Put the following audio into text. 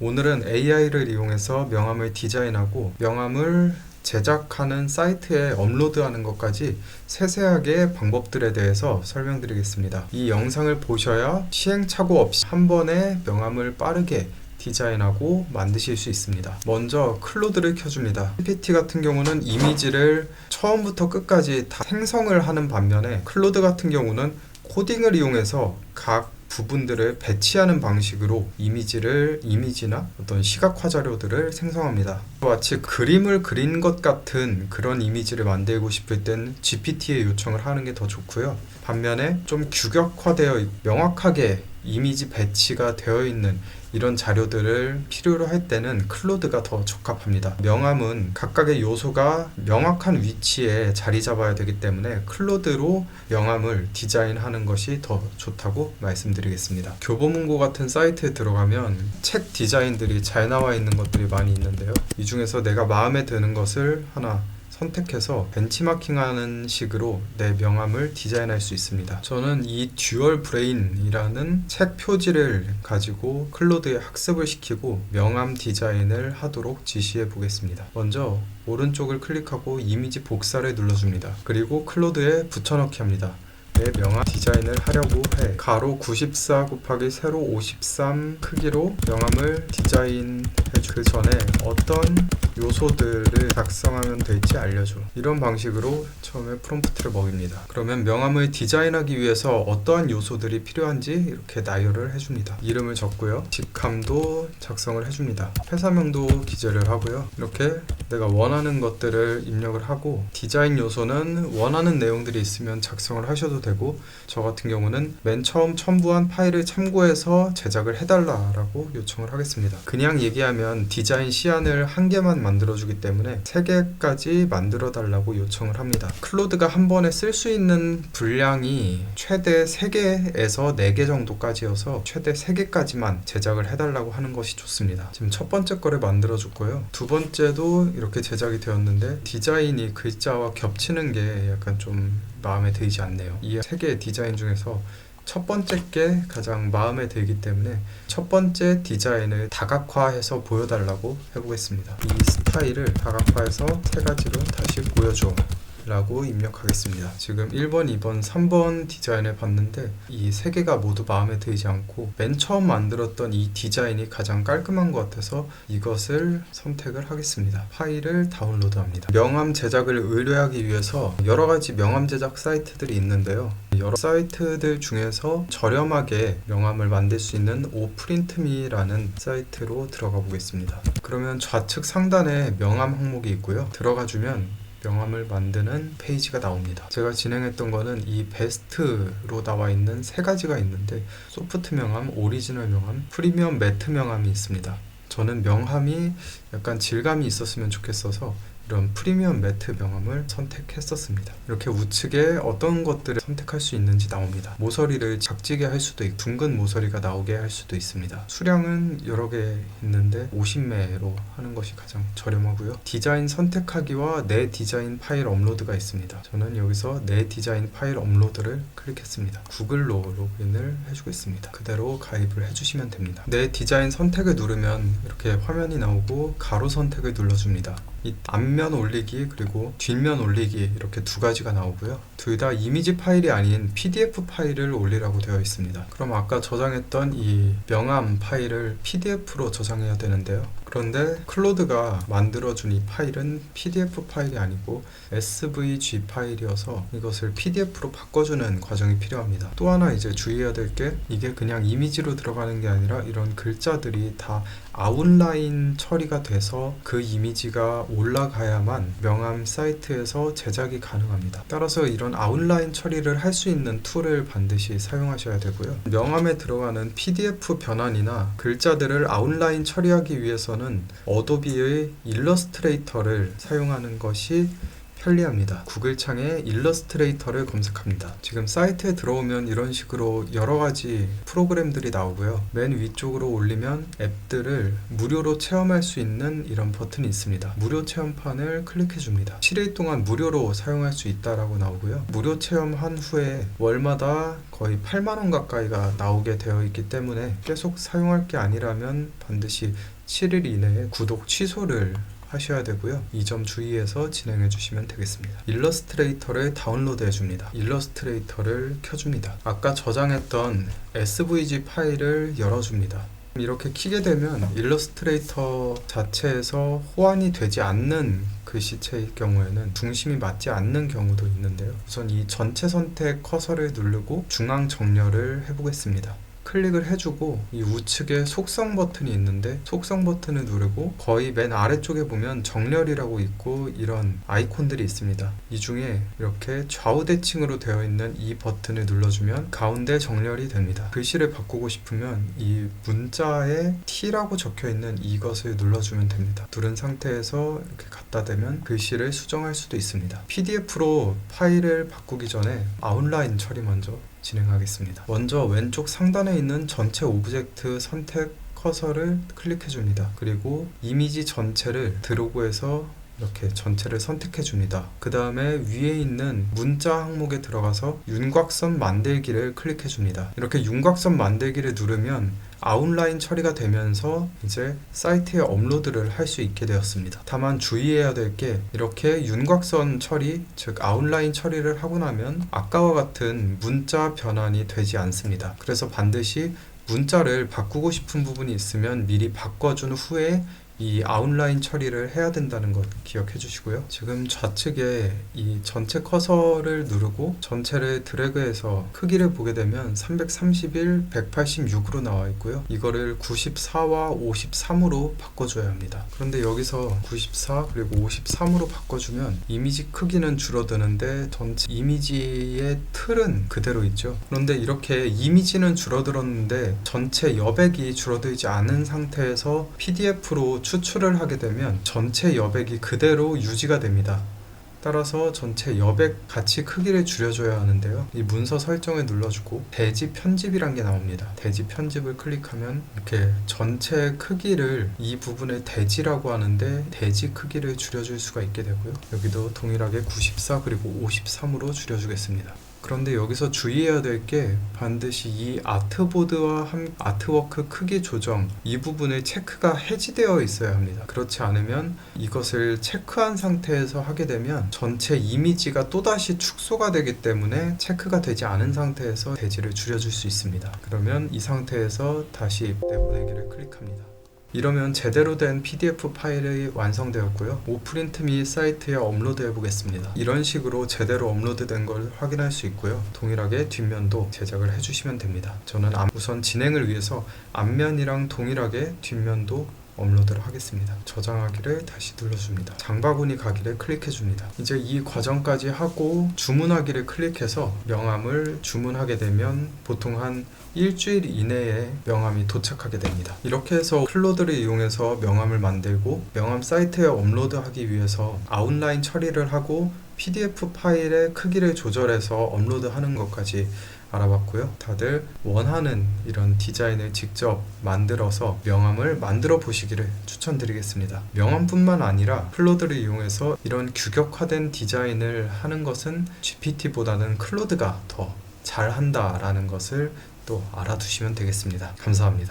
오늘은 AI를 이용해서 명함을 디자인하고 명함을 제작하는 사이트에 업로드하는 것까지 세세하게 방법들에 대해서 설명드리겠습니다. 이 영상을 보셔야 시행착오 없이 한 번에 명함을 빠르게 디자인하고 만드실 수 있습니다. 먼저 클로드를 켜줍니다. GPT 같은 경우는 이미지를 처음부터 끝까지 다 생성을 하는 반면에 클로드 같은 경우는 코딩을 이용해서 각 부분들을 배치하는 방식으로 이미지나 어떤 시각화 자료들을 생성합니다. 마치 그림을 그린 것 같은 그런 이미지를 만들고 싶을 땐 GPT에 요청을 하는 게 더 좋고요. 반면에 좀 규격화되어 명확하게 이미지 배치가 되어 있는 이런 자료들을 필요로 할 때는 클로드가 더 적합합니다. 명함은 각각의 요소가 명확한 위치에 자리 잡아야 되기 때문에 클로드로 명함을 디자인하는 것이 더 좋다고 말씀드리겠습니다. 교보문고 같은 사이트에 들어가면 책 디자인들이 잘 나와 있는 것들이 많이 있는데요. 이 중에서 내가 마음에 드는 것을 하나 선택해서 벤치마킹하는 식으로 내 명함을 디자인할 수 있습니다. 저는 이 듀얼 브레인이라는 책 표지를 가지고 클로드에 학습을 시키고 명함 디자인을 하도록 지시해 보겠습니다. 먼저 오른쪽을 클릭하고 이미지 복사를 눌러줍니다. 그리고 클로드에 붙여넣기 합니다. 내 명함 디자인을 하려고 해. 가로 94 곱하기 세로 53 크기로 명함을 디자인해줘. 그 전에 어떤 요소들을 작성하면 될지 알려줘. 이런 방식으로 처음에 프롬프트를 먹입니다. 그러면 명함을 디자인하기 위해서 어떠한 요소들이 필요한지 이렇게 나열을 해줍니다. 이름을 적고요. 직함도 작성을 해줍니다. 회사명도 기재를 하고요. 이렇게 내가 원하는 것들을 입력을 하고 디자인 요소는 원하는 내용들이 있으면 작성을 하셔도 되고 저 같은 경우는 맨 처음 첨부한 파일을 참고해서 제작을 해달라고 요청을 하겠습니다. 그냥 얘기하면 디자인 시안을 한 개만 만들어주기 때문에 3개까지 만들어 달라고 요청을 합니다. 클로드가 한 번에 쓸 수 있는 분량이 최대 3개에서 4개 정도까지여서 최대 3개까지만 제작을 해달라고 하는 것이 좋습니다. 지금 첫 번째 거를 만들어줬고요. 두 번째도 이렇게 제작이 되었는데 디자인이 글자와 겹치는 게 약간 좀 마음에 들지 않네요. 이 3개의 디자인 중에서 첫 번째 게 가장 마음에 들기 때문에 첫 번째 디자인을 다각화해서 보여달라고 해보겠습니다. 이 스타일을 다각화해서 3가지로 다시 보여줘 라고 입력하겠습니다. 지금 1번, 2번, 3번 디자인을 봤는데 이 3개가 모두 마음에 들지 않고 맨 처음 만들었던 이 디자인이 가장 깔끔한 것 같아서 이것을 선택을 하겠습니다. 파일을 다운로드합니다. 명함 제작을 의뢰하기 위해서 여러 가지 명함 제작 사이트들이 있는데요. 여러 사이트들 중에서 저렴하게 명함을 만들 수 있는 오프린트미라는 사이트로 들어가 보겠습니다. 그러면 좌측 상단에 명함 항목이 있고요. 들어가주면 명함을 만드는 페이지가 나옵니다. 제가 진행했던 거는 이 베스트로 나와 있는 3가지가 있는데 소프트 명함, 오리지널 명함, 프리미엄 매트 명함이 있습니다. 저는 명함이 약간 질감이 있었으면 좋겠어서 이런 프리미엄 매트 명함을 선택했었습니다. 이렇게 우측에 어떤 것들을 선택할 수 있는지 나옵니다. 모서리를 작지게 할 수도 있고 둥근 모서리가 나오게 할 수도 있습니다. 수량은 여러 개 있는데 50매로 하는 것이 가장 저렴하고요. 디자인 선택하기와 내 디자인 파일 업로드가 있습니다. 저는 여기서 내 디자인 파일 업로드를 클릭했습니다. 구글로 로그인을 해주겠습니다. 그대로 가입을 해주시면 됩니다. 내 디자인 선택을 누르면 이렇게 화면이 나오고 가로 선택을 눌러줍니다. 이 앞면 올리기 그리고 뒷면 올리기 이렇게 2가지가 나오고요. 둘 다 이미지 파일이 아닌 PDF 파일을 올리라고 되어 있습니다. 그럼 아까 저장했던 이 명함 파일을 PDF로 저장해야 되는데요. 그런데 클로드가 만들어준 이 파일은 PDF 파일이 아니고 SVG 파일이어서 이것을 PDF로 바꿔주는 과정이 필요합니다. 또 하나 이제 주의해야 될 게 이게 그냥 이미지로 들어가는 게 아니라 이런 글자들이 다 아웃라인 처리가 돼서 그 이미지가 올라가야만 명함 사이트에서 제작이 가능합니다. 따라서 이런 아웃라인 처리를 할 수 있는 툴을 반드시 사용하셔야 되고요. 명함에 들어가는 PDF 변환이나 글자들을 아웃라인 처리하기 위해서는 어도비의 일러스트레이터를 사용하는 것이 편리합니다. 구글 창에 일러스트레이터를 검색합니다. 지금 사이트에 들어오면 이런 식으로 여러 가지 프로그램들이 나오고요. 맨 위쪽으로 올리면 앱들을 무료로 체험할 수 있는 이런 버튼이 있습니다. 무료 체험판을 클릭해 줍니다. 7일 동안 무료로 사용할 수 있다라고 나오고요. 무료 체험한 후에 월마다 거의 8만 원 가까이가 나오게 되어 있기 때문에 계속 사용할 게 아니라면 반드시 7일 이내에 구독 취소를 하셔야 되고요. 이 점 주의해서 진행해 주시면 되겠습니다. 일러스트레이터를 다운로드 해줍니다. 일러스트레이터를 켜줍니다. 아까 저장했던 SVG 파일을 열어줍니다. 이렇게 키게 되면 일러스트레이터 자체에서 호환이 되지 않는 글씨체일 경우에는 중심이 맞지 않는 경우도 있는데요. 우선 이 전체 선택 커서를 누르고 중앙 정렬을 해보겠습니다. 클릭을 해주고 이 우측에 속성 버튼이 있는데 속성 버튼을 누르고 거의 맨 아래쪽에 보면 정렬이라고 있고 이런 아이콘들이 있습니다. 이 중에 이렇게 좌우 대칭으로 되어 있는 이 버튼을 눌러주면 가운데 정렬이 됩니다. 글씨를 바꾸고 싶으면 이 문자에 T라고 적혀 있는 이것을 눌러주면 됩니다. 누른 상태에서 이렇게 갖다 대면 글씨를 수정할 수도 있습니다. PDF로 파일을 바꾸기 전에 아웃라인 처리 먼저 진행하겠습니다. 먼저 왼쪽 상단에 있는 전체 오브젝트 선택 커서를 클릭해 줍니다. 그리고 이미지 전체를 드래그해서 이렇게 전체를 선택해 줍니다. 그 다음에 위에 있는 문자 항목에 들어가서 윤곽선 만들기를 클릭해 줍니다. 이렇게 윤곽선 만들기를 누르면 아웃라인 처리가 되면서 이제 사이트에 업로드를 할 수 있게 되었습니다. 다만 주의해야 될 게 이렇게 윤곽선 처리, 즉 아웃라인 처리를 하고 나면 아까와 같은 문자 변환이 되지 않습니다. 그래서 반드시 문자를 바꾸고 싶은 부분이 있으면 미리 바꿔준 후에 이 아웃라인 처리를 해야 된다는 것 기억해 주시고요. 지금 좌측에 이 전체 커서를 누르고 전체를 드래그해서 크기를 보게 되면 331, 186으로 나와 있고요. 이거를 94와 53으로 바꿔줘야 합니다. 그런데 여기서 94 그리고 53으로 바꿔주면 이미지 크기는 줄어드는데 전체 이미지의 틀은 그대로 있죠. 그런데 이렇게 이미지는 줄어들었는데 전체 여백이 줄어들지 않은 상태에서 PDF로 추출을 하게 되면 전체 여백이 그대로 유지가 됩니다. 따라서 전체 여백 같이 크기를 줄여줘야 하는데요. 이 문서 설정을 눌러주고 대지 편집이란 게 나옵니다. 대지 편집을 클릭하면 이렇게 전체 크기를 이 부분을 대지라고 하는데 대지 크기를 줄여줄 수가 있게 되고요. 여기도 동일하게 94 그리고 53으로 줄여주겠습니다. 그런데 여기서 주의해야 될 게 반드시 이 아트보드와 아트워크 크기 조정 이 부분을 체크가 해지되어 있어야 합니다. 그렇지 않으면 이것을 체크한 상태에서 하게 되면 전체 이미지가 또다시 축소가 되기 때문에 체크가 되지 않은 상태에서 대지를 줄여줄 수 있습니다. 그러면 이 상태에서 다시 내보내기를 클릭합니다. 이러면 제대로 된 PDF 파일이 완성되었고요. 오프린트 및 사이트에 업로드 해보겠습니다. 이런 식으로 제대로 업로드된 걸 확인할 수 있고요. 동일하게 뒷면도 제작을 해주시면 됩니다. 저는 우선 진행을 위해서 앞면이랑 동일하게 뒷면도 업로드를 하겠습니다. 저장하기를 다시 눌러줍니다. 장바구니 가기를 클릭해줍니다. 이제 이 과정까지 하고 주문하기를 클릭해서 명함을 주문하게 되면 보통 한 일주일 이내에 명함이 도착하게 됩니다. 이렇게 해서 클로드를 이용해서 명함을 만들고 명함 사이트에 업로드하기 위해서 아웃라인 처리를 하고 PDF 파일의 크기를 조절해서 업로드하는 것까지 알아봤고요. 다들 원하는 이런 디자인을 직접 만들어서 명함을 만들어 보시기를 추천드리겠습니다. 명함뿐만 아니라 클로드를 이용해서 이런 규격화된 디자인을 하는 것은 GPT보다는 클로드가 더 잘한다라는 것을 또 알아두시면 되겠습니다. 감사합니다.